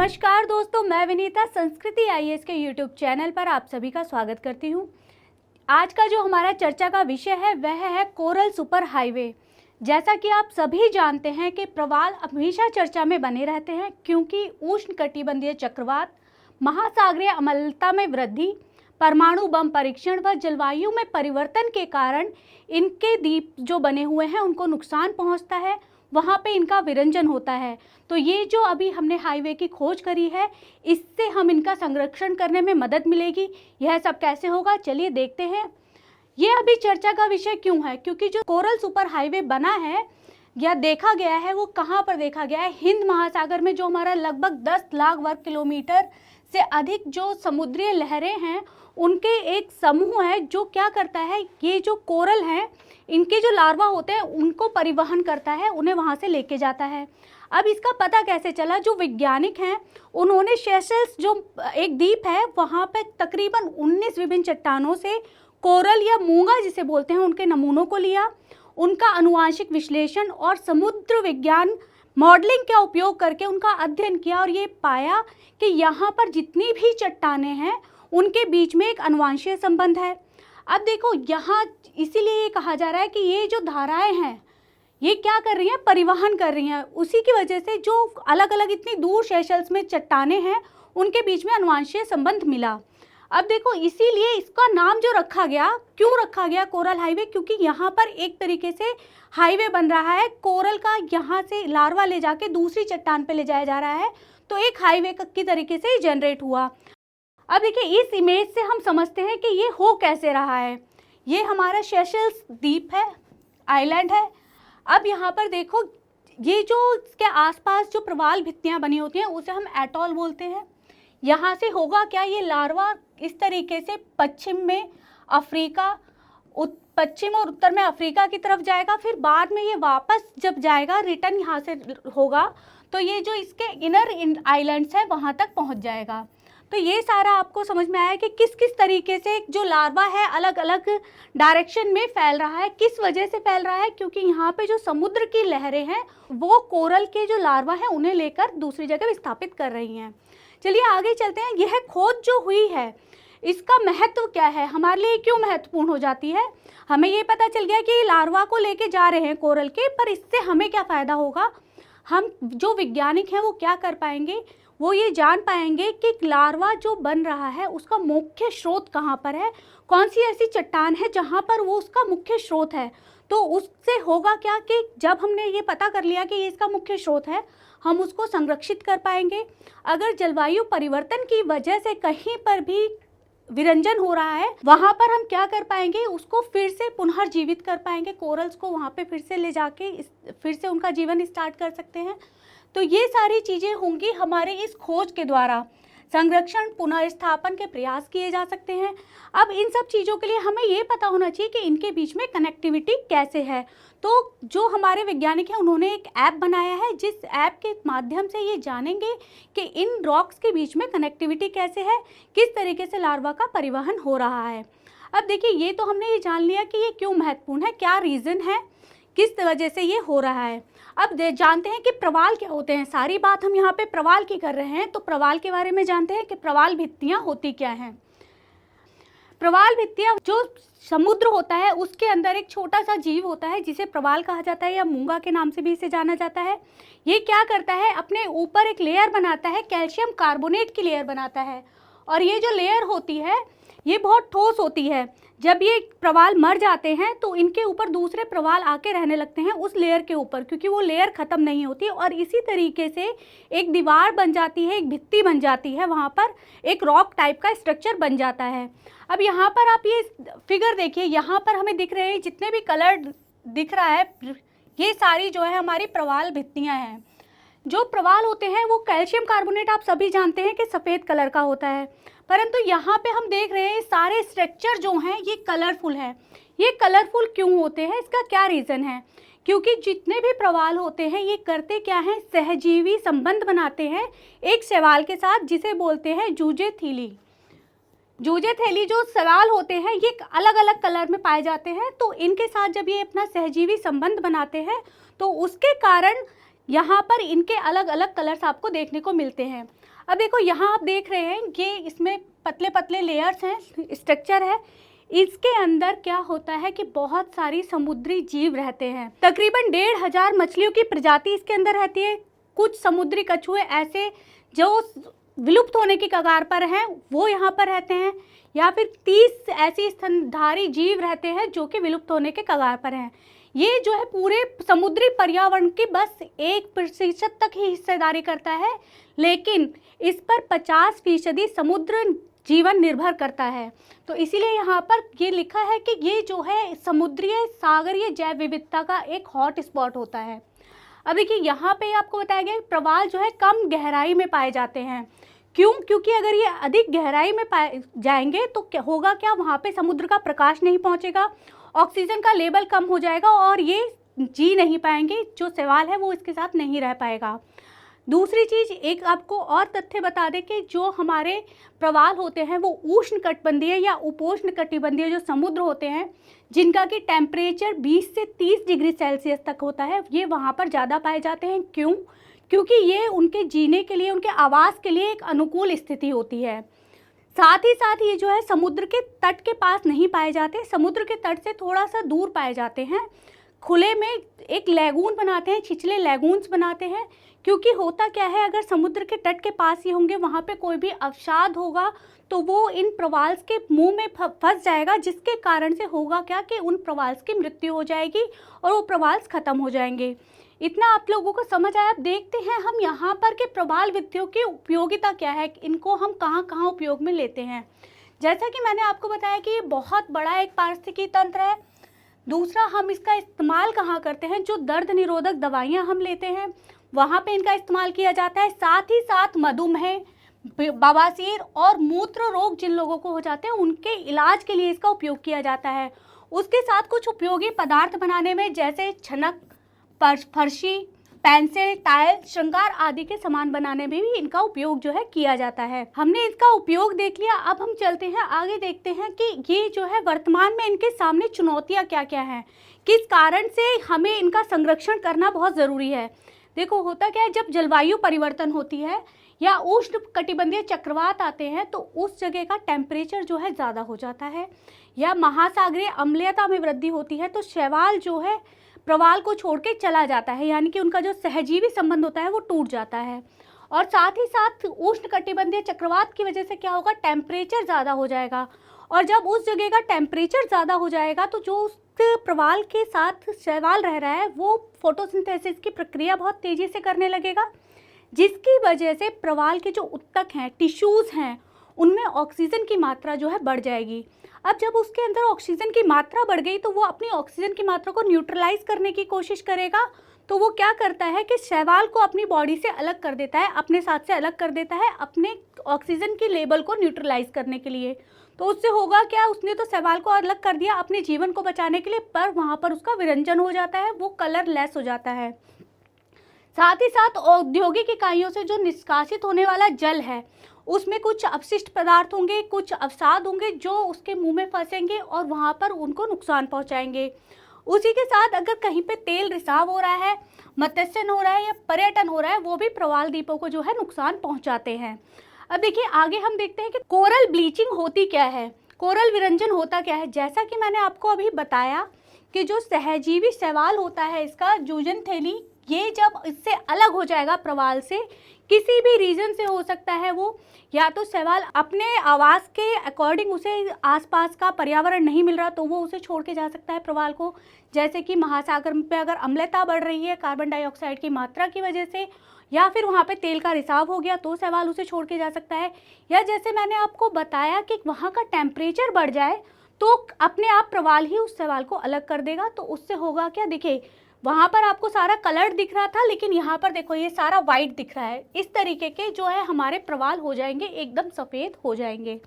नमस्कार दोस्तों, मैं विनीता संस्कृति आईएएस के यूट्यूब चैनल पर आप सभी का स्वागत करती हूं। आज का जो हमारा चर्चा का विषय है वह है कोरल सुपर हाईवे। जैसा कि आप सभी जानते हैं कि प्रवाल हमेशा चर्चा में बने रहते हैं, क्योंकि उष्णकटिबंधीय चक्रवात, महासागरीय अम्लता में वृद्धि, परमाणु बम परीक्षण व जलवायु में परिवर्तन के कारण इनके द्वीप जो बने हुए हैं उनको नुकसान पहुंचता है, वहाँ पे इनका विरंजन होता है। तो ये जो अभी हमने हाईवे की खोज करी है, इससे हम इनका संरक्षण करने में मदद मिलेगी। यह सब कैसे होगा, चलिए देखते हैं। ये अभी चर्चा का विषय क्यों है, क्योंकि जो कोरल सुपर हाईवे बना है या देखा गया है वो कहाँ पर देखा गया है, हिंद महासागर में, जो हमारा लगभग 10 लाख वर्ग किलोमीटर से अधिक जो समुद्री लहरें हैं उनके एक समूह है जो क्या करता है, ये जो कोरल हैं इनके जो लार्वा होते हैं उनको परिवहन करता है, उन्हें वहाँ से लेके जाता है। अब इसका पता कैसे चला, जो वैज्ञानिक हैं उन्होंने सेशेल्स जो एक द्वीप है वहाँ पे तकरीबन 19 विभिन्न चट्टानों से कोरल या मूंगा जिसे बोलते हैं उनके नमूनों को लिया, उनका आनुवांशिक विश्लेषण और समुद्र विज्ञान मॉडलिंग का उपयोग करके उनका अध्ययन किया और ये पाया कि यहाँ पर जितनी भी चट्टानें हैं उनके बीच में एक अनुवांशीय संबंध है। अब देखो यहाँ इसीलिए ये कहा जा रहा है कि ये जो धाराएं हैं ये क्या कर रही हैं, परिवहन कर रही हैं। उसी की वजह से जो अलग अलग इतनी दूर सेशेल्स में चट्टानें हैं उनके बीच में अनुवांशीय संबंध मिला। अब देखो इसीलिए इसका नाम जो रखा गया, क्यों रखा गया कोरल हाईवे, क्योंकि यहाँ पर एक तरीके से हाईवे बन रहा है कोरल का, यहाँ से लार्वा ले जाके दूसरी चट्टान पे ले जाया जा रहा है, तो एक हाईवे की तरीके से ही जनरेट हुआ। अब देखिए इस इमेज से हम समझते हैं कि ये हो कैसे रहा है। ये हमारा सेशेल्स द्वीप है, आइलैंड है। अब यहाँ पर देखो ये जो इसके आसपास जो प्रवाल भित्तियाँ बनी होती हैं उसे हम एटॉल बोलते हैं। यहाँ से होगा क्या, ये लार्वा इस तरीके से पश्चिम में अफ्रीका, पश्चिम और उत्तर में अफ्रीका की तरफ जाएगा, फिर बाद में ये वापस जब जाएगा रिटर्न यहाँ से होगा तो ये जो इसके इनर आइलैंड्स है वहाँ तक पहुँच जाएगा। तो ये सारा आपको समझ में आया कि किस किस तरीके से जो लार्वा है अलग अलग डायरेक्शन में फैल रहा है, किस वजह से फैल रहा है, क्योंकि यहाँ पे जो समुद्र की लहरें हैं वो कोरल के जो लार्वा हैं उन्हें लेकर दूसरी जगह विस्थापित कर रही हैं। चलिए आगे चलते हैं। यह खोज जो हुई है इसका महत्व क्या है, हमारे लिए क्यों महत्वपूर्ण हो जाती है। हमें ये पता चल गया कि लार्वा को लेके जा रहे हैं कोरल के, पर इससे हमें क्या फ़ायदा होगा, हम जो वैज्ञानिक हैं वो क्या कर पाएंगे, वो ये जान पाएंगे कि लार्वा जो बन रहा है उसका मुख्य स्रोत कहाँ पर है, कौन सी ऐसी चट्टान है जहाँ पर वो उसका मुख्य स्रोत है। तो उससे होगा क्या कि जब हमने ये पता कर लिया कि ये इसका मुख्य स्रोत है, हम उसको संरक्षित कर पाएंगे। अगर जलवायु परिवर्तन की वजह से कहीं पर भी विरंजन हो रहा है वहाँ पर हम क्या कर पाएंगे, उसको फिर से पुनर्जीवित कर पाएंगे, कोरल्स को वहाँ पे फिर से ले जाके फिर से उनका जीवन स्टार्ट कर सकते हैं। तो ये सारी चीज़ें होंगी हमारे इस खोज के द्वारा, संरक्षण पुनर्स्थापन के प्रयास किए जा सकते हैं। अब इन सब चीज़ों के लिए हमें ये पता होना चाहिए कि इनके बीच में कनेक्टिविटी कैसे है। तो जो हमारे वैज्ञानिक हैं उन्होंने एक ऐप बनाया है, जिस ऐप के माध्यम से ये जानेंगे कि इन रॉक्स के बीच में कनेक्टिविटी कैसे है, किस तरीके से लार्वा का परिवहन हो रहा है। अब देखिए ये तो हमने ये जान लिया कि ये क्यों महत्वपूर्ण है, क्या रीज़न है, किस वजह से ये हो रहा है। अब जानते हैं कि प्रवाल क्या होते हैं। सारी बात हम यहाँ पे प्रवाल की कर रहे हैं, तो प्रवाल के बारे में जानते हैं कि प्रवाल भित्तियाँ होती क्या हैं। प्रवाल भित्तियाँ, जो समुद्र होता है उसके अंदर एक छोटा सा जीव होता है जिसे प्रवाल कहा जाता है या मूंगा के नाम से भी इसे जाना जाता है। ये क्या करता है, अपने ऊपर एक लेयर बनाता है, कैल्शियम कार्बोनेट की लेयर बनाता है, और ये जो लेयर होती है ये बहुत ठोस होती है। जब ये प्रवाल मर जाते हैं तो इनके ऊपर दूसरे प्रवाल आके रहने लगते हैं उस लेयर के ऊपर, क्योंकि वो लेयर ख़त्म नहीं होती, और इसी तरीके से एक दीवार बन जाती है, एक भित्ति बन जाती है, वहाँ पर एक रॉक टाइप का स्ट्रक्चर बन जाता है। अब यहाँ पर आप ये फिगर देखिए, यहाँ पर हमें दिख रहे हैं जितने भी कलर दिख रहा है, ये सारी जो है हमारी प्रवाल भित्तियाँ हैं। जो प्रवाल होते हैं वो कैल्शियम कार्बोनेट आप सभी जानते हैं कि सफ़ेद कलर का होता है, परंतु यहाँ पे हम देख रहे हैं सारे स्ट्रक्चर जो हैं ये कलरफुल है। ये कलरफुल क्यों होते हैं, इसका क्या रीज़न है, क्योंकि जितने भी प्रवाल होते हैं ये करते क्या हैं, सहजीवी संबंध बनाते हैं एक शैवाल के साथ जिसे बोलते हैं जूजेथीली। जूजेथेली जो शैवाल होते हैं ये अलग अलग कलर में पाए जाते हैं, तो इनके साथ जब ये अपना सहजीवी संबंध बनाते हैं तो उसके कारण यहाँ पर इनके अलग अलग कलर्स आपको देखने को मिलते हैं। अब देखो यहाँ आप देख रहे हैं ये इसमें पतले पतले लेयर्स हैं, स्ट्रक्चर है। इसके अंदर क्या होता है कि बहुत सारी समुद्री जीव रहते हैं। तकरीबन 1500 मछलियों की प्रजाति इसके अंदर रहती है। कुछ समुद्री कछुए ऐसे जो विलुप्त होने की कगार पर हैं वो यहाँ पर रहते हैं, या फिर 30 ऐसी स्तनधारी जीव रहते हैं जो कि विलुप्त होने के कगार पर हैं। ये जो है पूरे समुद्री पर्यावरण की बस 1% तक ही हिस्सेदारी करता है, लेकिन इस पर 50% समुद्र जीवन निर्भर करता है। तो इसीलिए यहाँ पर ये लिखा है कि ये जो है समुद्रीय सागरीय जैव विविधता का एक हॉट स्पॉट होता है। अब देखिए यहाँ पे आपको बताया गया प्रवाल जो है कम गहराई में पाए जाते हैं। क्यों? क्योंकि अगर ये अधिक गहराई में पाए जाएंगे तो क्या होगा, क्या वहाँ पे समुद्र का प्रकाश नहीं पहुँचेगा, ऑक्सीजन का लेवल कम हो जाएगा और ये जी नहीं पाएंगे, जो शैवाल है वो इसके साथ नहीं रह पाएगा। दूसरी चीज़ एक आपको और तथ्य बता दें कि जो हमारे प्रवाल होते हैं वो उष्णकटिबंधीय या उपोष्ण कटिबंधीय जो समुद्र होते हैं, जिनका कि टेम्परेचर 20 से 30 डिग्री सेल्सियस तक होता है, ये वहाँ पर ज़्यादा पाए जाते हैं। क्यों? क्योंकि ये उनके जीने के लिए, उनके आवास के लिए एक अनुकूल स्थिति होती है। साथ ही साथ ये जो है समुद्र के तट के पास नहीं पाए जाते, समुद्र के तट से थोड़ा सा दूर पाए जाते हैं। खुले में एक लैगून बनाते हैं, छिछले लैगून्स बनाते हैं। क्योंकि होता क्या है, अगर समुद्र के तट के पास ही होंगे, वहाँ पे कोई भी अवसाद होगा तो वो इन प्रवाल्स के मुंह में फंस जाएगा, जिसके कारण से होगा क्या कि उन प्रवाल्स की मृत्यु हो जाएगी और वो प्रवाल्स खत्म हो जाएंगे। इतना आप लोगों को समझ आया? अब देखते हैं हम यहाँ पर के प्रवाल विधियों की उपयोगिता क्या है, इनको हम कहाँ कहाँ उपयोग में लेते हैं। जैसा कि मैंने आपको बताया कि ये बहुत बड़ा एक पारिस्थितिकी तंत्र है। दूसरा, हम इसका इस्तेमाल कहाँ करते हैं, जो दर्द निरोधक दवाइयाँ हम लेते हैं वहाँ पे इनका इस्तेमाल किया जाता है। साथ ही साथ मधुमेह, बवासीर और मूत्र रोग जिन लोगों को हो जाते हैं उनके इलाज के लिए इसका उपयोग किया जाता है। उसके साथ कुछ उपयोगी पदार्थ बनाने में, जैसे छनक, फर्शी, पेंसिल, टाइल, श्रृंगार आदि के सामान बनाने में भी इनका उपयोग जो है किया जाता है। हमने इसका उपयोग देख लिया, अब हम चलते हैं आगे, देखते हैं कि ये जो है वर्तमान में इनके सामने चुनौतियाँ क्या क्या हैं, किस कारण से हमें इनका संरक्षण करना बहुत ज़रूरी है। देखो होता क्या है, जब जलवायु परिवर्तन होती है या उष्ण कटिबंधीय चक्रवात आते हैं तो उस जगह का टेम्परेचर जो है ज़्यादा हो जाता है, या महासागरीय अम्लीयता में वृद्धि होती है तो शैवाल जो है प्रवाल को छोड़ के चला जाता है, यानी कि उनका जो सहजीवी संबंध होता है वो टूट जाता है। और साथ ही साथ उष्ण कटिबंधीय चक्रवात की वजह से क्या होगा, टेम्परेचर ज़्यादा हो जाएगा, और जब उस जगह का टेम्परेचर ज़्यादा हो जाएगा तो जो उस प्रवाल के साथ शैवाल रह रहा है वो फोटोसिंथेसिस की प्रक्रिया बहुत तेज़ी से करने लगेगा, जिसकी वजह से प्रवाल के जो उत्तक हैं, टिश्यूज़ हैं, उनमें ऑक्सीजन की मात्रा जो है बढ़ जाएगी। अब जब उसके अंदर ऑक्सीजन की मात्रा बढ़ गई तो वो अपनी ऑक्सीजन की मात्रा को न्यूट्रलाइज करने की कोशिश करेगा। तो वो क्या करता है कि शैवाल को अपनी बॉडी से अलग कर देता है, अपने साथ से अलग कर देता है, अपने ऑक्सीजन की लेवल को न्यूट्रलाइज करने के लिए। तो उससे होगा क्या, उसने तो शैवाल को अलग कर दिया अपने जीवन को बचाने के लिए, पर वहाँ पर उसका विरंजन हो जाता है, वो कलरलेस हो जाता है। साथ ही साथ औद्योगिक इकाइयों से जो निष्कासित होने वाला जल है उसमें कुछ अपशिष्ट पदार्थ होंगे, कुछ अवसाद होंगे जो उसके मुंह में फंसेंगे और वहाँ पर उनको नुकसान पहुँचाएंगे। उसी के साथ अगर कहीं पे तेल रिसाव हो रहा है, मत्स्यन हो रहा है या पर्यटन हो रहा है, वो भी प्रवाल द्वीपों को जो है नुकसान पहुँचाते हैं। अब देखिए आगे हम देखते हैं कि कोरल ब्लीचिंग होती क्या है, कोरल विरंजन होता क्या है। जैसा कि मैंने आपको अभी बताया कि जो सहजीवी शैवाल होता है इसका जूजेनथेली, ये जब इससे अलग हो जाएगा प्रवाल से, किसी भी रीजन से हो सकता है वो, या तो शैवाल अपने आवास के अकॉर्डिंग उसे आसपास का पर्यावरण नहीं मिल रहा तो वो उसे छोड़ के जा सकता है प्रवाल को। जैसे कि महासागर में अगर अम्लता बढ़ रही है कार्बन डाइऑक्साइड की मात्रा की वजह से, या फिर वहाँ पे तेल का रिसाव हो गया तो शैवाल उसे छोड़ के जा सकता है। या जैसे मैंने आपको बताया कि वहाँ का टेम्परेचर बढ़ जाए तो अपने आप प्रवाल ही उस शैवाल को अलग कर देगा। तो उससे होगा क्या, देखिए वहाँ पर आपको सारा कलर दिख रहा था, लेकिन यहाँ पर देखो ये सारा वाइट दिख रहा है। इस तरीके के जो है हमारे प्रवाल हो जाएंगे, एकदम सफ़ेद हो जाएंगे।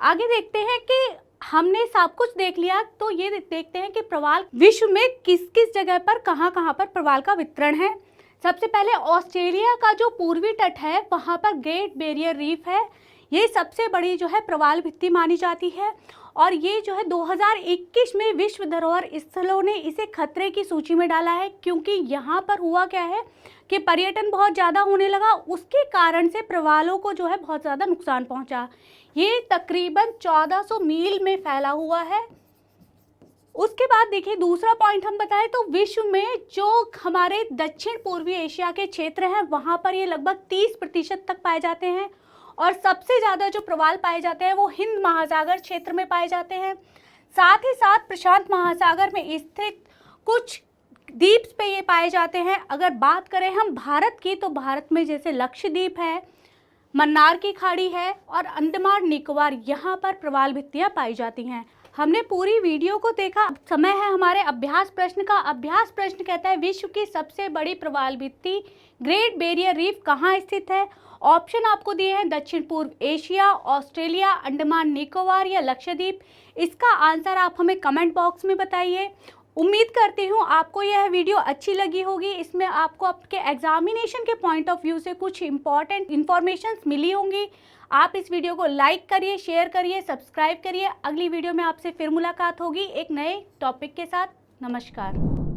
आगे देखते हैं कि हमने सब कुछ देख लिया, तो ये देखते हैं कि प्रवाल विश्व में किस किस जगह पर कहाँ पर प्रवाल का वितरण है। सबसे पहले ऑस्ट्रेलिया का जो पूर्वी तट है वहाँ पर ग्रेट बैरियर रीफ है, ये सबसे बड़ी जो है प्रवाल भित्ति मानी जाती है। और ये जो है 2021 में विश्व धरोहर स्थलों ने इसे खतरे की सूची में डाला है, क्योंकि यहाँ पर हुआ क्या है कि पर्यटन बहुत ज़्यादा होने लगा, उसके कारण से प्रवालों को जो है बहुत ज़्यादा नुकसान पहुँचा। ये तकरीबन 1400 मील में फैला हुआ है। उसके बाद देखिए दूसरा पॉइंट हम बताएं तो विश्व में जो हमारे दक्षिण पूर्वी एशिया के क्षेत्र हैं वहाँ पर ये लगभग 30% तक पाए जाते हैं, और सबसे ज़्यादा जो प्रवाल पाए जाते हैं वो हिंद महासागर क्षेत्र में पाए जाते हैं। साथ ही साथ प्रशांत महासागर में स्थित कुछ द्वीप पे ये पाए जाते हैं। अगर बात करें हम भारत की, तो भारत में जैसे लक्षद्वीप है, मन्नार की खाड़ी है और अंडमान निकोबार, यहाँ पर प्रवाल भित्तियाँ पाई जाती हैं। हमने पूरी वीडियो को देखा। समय है हमारे अभ्यास प्रश्न का। अभ्यास प्रश्न कहता है विश्व की सबसे बड़ी प्रवाल भित्ति ग्रेट बैरियर रीफ कहाँ स्थित है। ऑप्शन आपको दिए हैं दक्षिण पूर्व एशिया, ऑस्ट्रेलिया, अंडमान निकोबार या लक्षद्वीप। इसका आंसर आप हमें कमेंट बॉक्स में बताइए। उम्मीद करती हूँ आपको यह वीडियो अच्छी लगी होगी। इसमें आपको आपके एग्जामिनेशन के पॉइंट ऑफ व्यू से कुछ इंपॉर्टेंट इन्फॉर्मेशन मिली होंगी। आप इस वीडियो को लाइक करिए, शेयर करिए, सब्सक्राइब करिए। अगली वीडियो में आपसे फिर मुलाकात होगी एक नए टॉपिक के साथ। नमस्कार।